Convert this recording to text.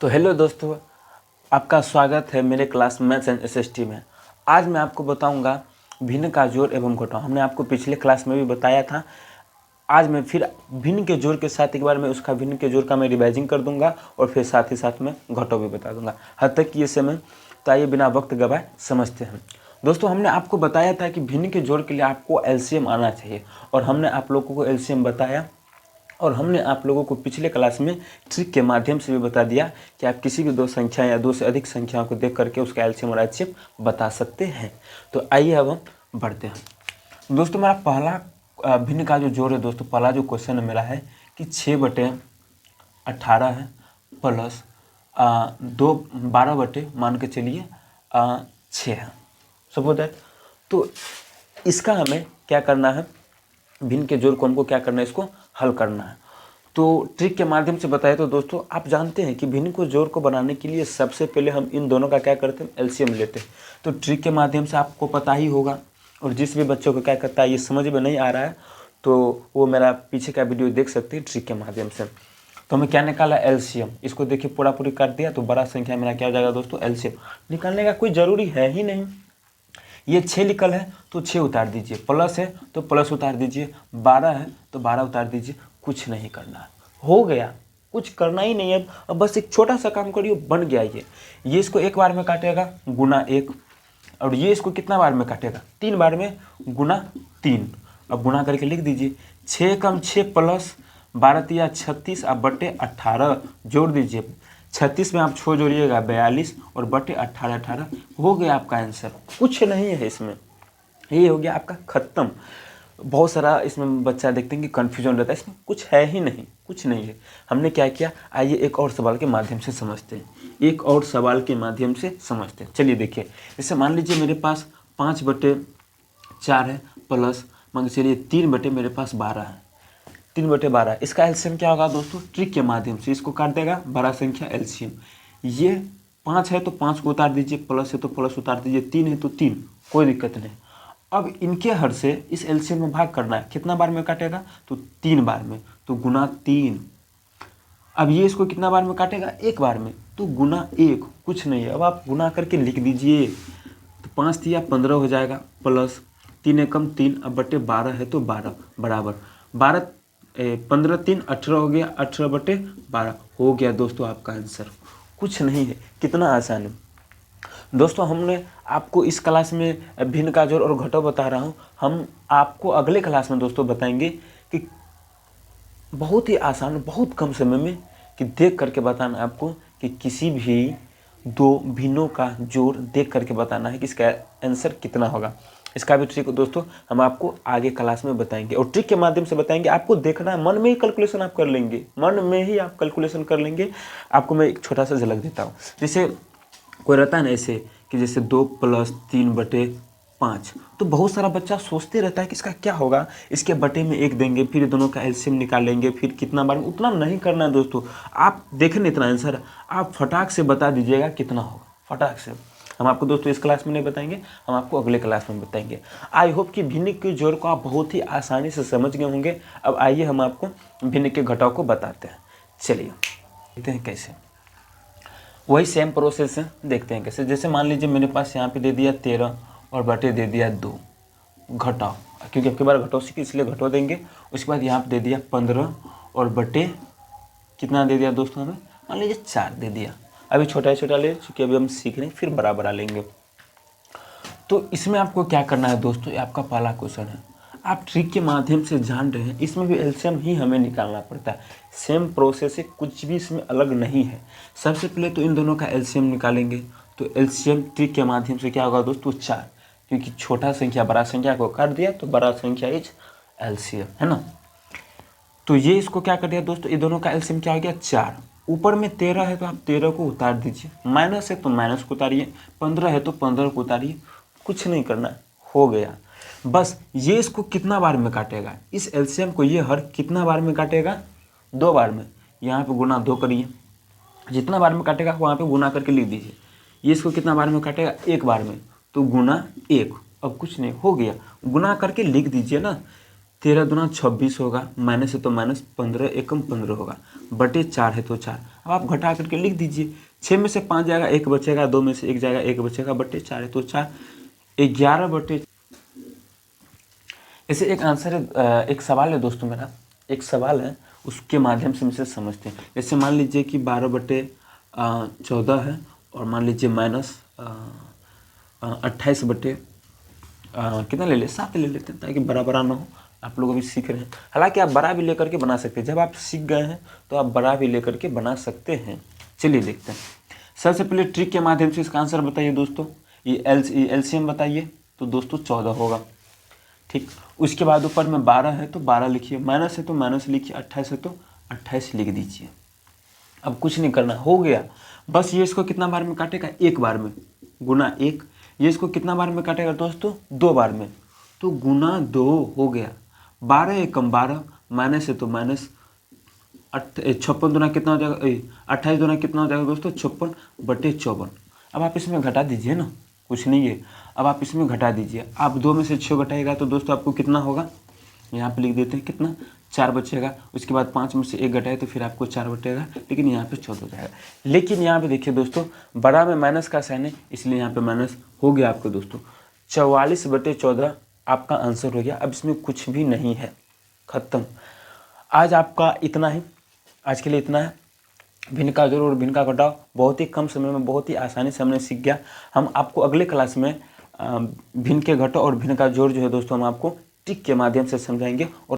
तो हेलो दोस्तों, आपका स्वागत है मेरे क्लास मैथ्स एंड एसएसटी में। आज मैं आपको बताऊंगा भिन्न का जोड़ एवं घटाव। हमने आपको पिछले क्लास में भी बताया था। आज मैं फिर भिन्न के जोड़ के साथ एक बार मैं उसका भिन्न के जोड़ का मैं रिवाइजिंग कर दूंगा और फिर साथ ही साथ में घटाव भी बता दूंगा। हद तक ये समय, तो आइए बिना वक्त गवाए समझते हैं। दोस्तों, हमने आपको बताया था कि भिन्न के जोड़ के लिए आपको एलसीएम आना चाहिए और हमने आप लोगों को एलसीएम बताया और हमने आप लोगों को पिछले क्लास में ट्रिक के माध्यम से भी बता दिया कि आप किसी भी दो संख्या या दो से अधिक संख्याओं को देख करके उसका एलसीएम और एचसीएफ बता सकते हैं। तो आइए अब हम बढ़ते हैं। दोस्तों, मेरा पहला भिन्न का जो जोड़ है दोस्तों, पहला जो क्वेश्चन मेरा है कि 6/18 है प्लस 12 मान के चलिए 6 है। सपोज दैट, तो इसका हमें क्या करना है, भिन्न के जोड़ को हमको क्या करना है, इसको हल करना है। तो ट्रिक के माध्यम से बताए तो दोस्तों, आप जानते हैं कि भिन्न को जोड़ को बनाने के लिए सबसे पहले हम इन दोनों का क्या करते हैं, एलसीएम लेते हैं। तो ट्रिक के माध्यम से आपको पता ही होगा, और जिस भी बच्चों को क्या करता है ये समझ में नहीं आ रहा है तो वो मेरा पीछे का वीडियो देख सकते हैं ट्रिक के माध्यम से। तो हमें क्या निकाला, एलसीएम। इसको देखिए पूरा पूरी काट दिया तो बड़ा संख्या मेरा क्या हो जाएगा दोस्तों, एलसीएम। निकालने का कोई ज़रूरी है ही नहीं। ये 6 लिखल है तो 6 उतार दीजिए, प्लस है तो प्लस उतार दीजिए, 12 है तो 12 उतार दीजिए। कुछ नहीं करना है, हो गया, कुछ करना ही नहीं है। अब बस एक छोटा सा काम करिए, बन गया ये इसको एक बार में काटेगा गुना 1, और ये इसको कितना बार में काटेगा, 3 बार में गुना 3। अब गुना करके लिख दीजिए, 6 कम 6 प्लस 12 36 अब बटे 18 जोड़ दीजिए। 36 में आप 6 जोड़िएगा 42 और बटे 18 18 हो गया आपका आंसर। कुछ नहीं है इसमें, ये हो गया आपका खत्म। बहुत सारा इसमें बच्चा देखते हैं कि कन्फ्यूजन रहता है, इसमें कुछ है ही नहीं, कुछ नहीं है। हमने क्या किया, आइए एक और सवाल के माध्यम से समझते हैं, एक और सवाल के माध्यम से समझते हैं। चलिए देखिए, जैसे मान लीजिए मेरे पास 5/4 है प्लस मान चलिए 3 मेरे पास 12 है, 3/12। इसका एलसीएम क्या होगा दोस्तों, ट्रिक के माध्यम से इसको काट देगा बड़ा संख्या एलसीएम। ये 5 है तो 5 को उतार दीजिए, प्लस है तो प्लस उतार दीजिए, 3 है तो 3, कोई दिक्कत नहीं। अब इनके हर से इस एलसीएम में भाग करना है, कितना बार में काटेगा तो 3 बार में, तो गुना 3। अब ये इसको कितना बार में काटेगा, 1 बार में, तो गुना 1। कुछ नहीं है, अब आप गुना करके लिख दीजिए। तो 5 तिया 15 हो जाएगा, प्लस 3 एकम 3 अब बटे 12 है तो 12 बराबर 12 15 3 18 हो गया, 18/12 हो गया दोस्तों आपका आंसर। कुछ नहीं है, कितना आसान है दोस्तों। हमने आपको इस क्लास में भिन्न का जोड़ और घटाव बता रहा हूँ, हम आपको अगले क्लास में दोस्तों बताएंगे कि बहुत ही आसान, बहुत कम समय में कि देख करके बताना आपको कि किसी भी दो भिन्नों का जोड़ देख करके बताना है कि इसका आंसर कितना होगा। इसका भी ट्रिक दोस्तों हम आपको आगे क्लास में बताएंगे, और ट्रिक के माध्यम से बताएंगे। आपको देखना है, मन में ही कैलकुलेशन आप कर लेंगे, मन में ही आप कैलकुलेशन कर लेंगे। आपको मैं एक छोटा सा झलक देता हूँ। जैसे कोई रहता है ना ऐसे कि जैसे 2 + 3/5, तो बहुत सारा बच्चा सोचते रहता है कि इसका क्या होगा, इसके बटे में 1 देंगे, फिर दोनों का एलसीएम निकालेंगे, फिर कितना बार में। उतना नहीं करना है दोस्तों। आप देखें इतना आंसर, आप फटाक से बता दीजिएगा कितना होगा, फटाक से। हम आपको दोस्तों इस क्लास में नहीं बताएंगे, हम आपको अगले क्लास में बताएंगे। आई होप कि भिन्न के जोड़ को आप बहुत ही आसानी से समझ गए होंगे। अब आइए हम आपको भिन्न के घटाव को बताते हैं। चलिए देखते हैं कैसे। वही सेम प्रोसेस है, देखते हैं कैसे। जैसे मान लीजिए मेरे पास यहाँ पे दे दिया 13 और बटे दे दिया 2 घटाव, क्योंकि अब की बार घटाव सीखी इसलिए घटाव देंगे। उसके बाद यहाँ पे दे दिया 15 और बटे कितना दे दिया दोस्तों, हमें मान लीजिए 4 दे दिया। अभी छोटा छोटा ले, चूँकि अभी हम सीख रहे हैं, फिर बड़ा बड़ा लेंगे। तो इसमें आपको क्या करना है दोस्तों, ये आपका पहला क्वेश्चन है। आप ट्रिक के माध्यम से जान रहे हैं, इसमें भी एलसीएम ही हमें निकालना पड़ता है। सेम प्रोसेस है, कुछ भी इसमें अलग नहीं है। सबसे पहले तो इन दोनों का एलसीएम निकालेंगे। तो एलसीएम ट्रिक के माध्यम से क्या होगा दोस्तों, 4, क्योंकि छोटा संख्या बड़ा संख्या को काट दिया तो बड़ा संख्या इज एलसीएम, है ना। तो ये इसको क्या कर दिया दोस्तों, ये दोनों का एलसीएम क्या हो गया, 4। ऊपर में 13 है तो आप 13 को उतार दीजिए, माइनस है तो माइनस को उतारिए, 15 है तो 15 को उतारिए। कुछ नहीं करना, हो गया। बस ये इसको कितना बार में काटेगा, इस एलसीएम को ये हर कितना बार में काटेगा, 2 बार में। यहाँ पे गुना 2 करिए, जितना बार में काटेगा वहाँ पे गुना करके लिख दीजिए। ये इसको कितना बार में काटेगा, 1 बार में, तो गुना 1। अब कुछ नहीं, हो गया। गुना करके लिख दीजिए ना, 13 दूना 26 होगा, माइनस है तो माइनस, 15 एकम 15 होगा, बटे 4 है तो 4। अब आप घटा करके लिख दीजिए। 6 में से 5 जाएगा 1 बचेगा, 2 में से 1 जाएगा 1 बचेगा, बटे 4 है तो 4, 11 बटे। ऐसे एक आंसर है, एक सवाल है दोस्तों, मेरा एक सवाल है, उसके माध्यम से हम इसे समझते हैं। जैसे मान लीजिए कि 12 बटे 14 है, और मान लीजिए माइनस 28 बटे कितना ले ले 7 ले लेते हैं, ताकि बड़ा बड़ा ना हो। आप लोग अभी सीख रहे हैं, हालांकि आप बड़ा भी लेकर के बना सकते हैं। जब आप सीख गए हैं तो आप बड़ा भी लेकर के बना सकते हैं। चलिए देखते हैं। सबसे पहले ट्रिक के माध्यम से इसका आंसर बताइए दोस्तों। ये एलसीएम बताइए, तो दोस्तों 14 होगा, ठीक। उसके बाद ऊपर में 12 है तो 12 लिखिए, माइनस है तो माइनस लिखिए, 28 है तो 28 लिख दीजिए। अब कुछ नहीं करना, हो गया। बस ये इसको कितना बार में काटेगा, एक बार में, गुना 1। ये इसको कितना बार में काटेगा दोस्तों, 2 बार में, तो गुना 2 हो गया। 12 एकम 12, माइनस है तो माइनस, 56 दूना कितना हो जाएगा, 28 दूना कितना हो जाएगा दोस्तों, 56 बटे 54। अब आप इसमें घटा दीजिए ना, कुछ नहीं है। अब आप इसमें घटा दीजिए, आप 2 में से 6 घटाएगा तो दोस्तों आपको कितना होगा, यहाँ पे लिख देते हैं कितना, 4 बचेगा। उसके बाद 5 में से 1 घटाए तो फिर आपको 4 बचेगा, लेकिन यहाँ पे 14 हो जाएगा। लेकिन यहाँ पे देखिए दोस्तों, बड़ा में माइनस का साइन है, इसलिए यहाँ पे माइनस हो गया आपको दोस्तों। 44 बटे 14 आपका आंसर हो गया। अब इसमें कुछ भी नहीं है, खत्म। आज आपका इतना ही, आज के लिए इतना है। भिन्न का जोड़ और भिन्न का घटाव बहुत ही कम समय में बहुत ही आसानी से हमने सीख गया। हम आपको अगले क्लास में भिन्न के घटाव और भिन्न का जोड़ जो है दोस्तों, हम आपको ट्रिक के माध्यम से समझाएंगे। और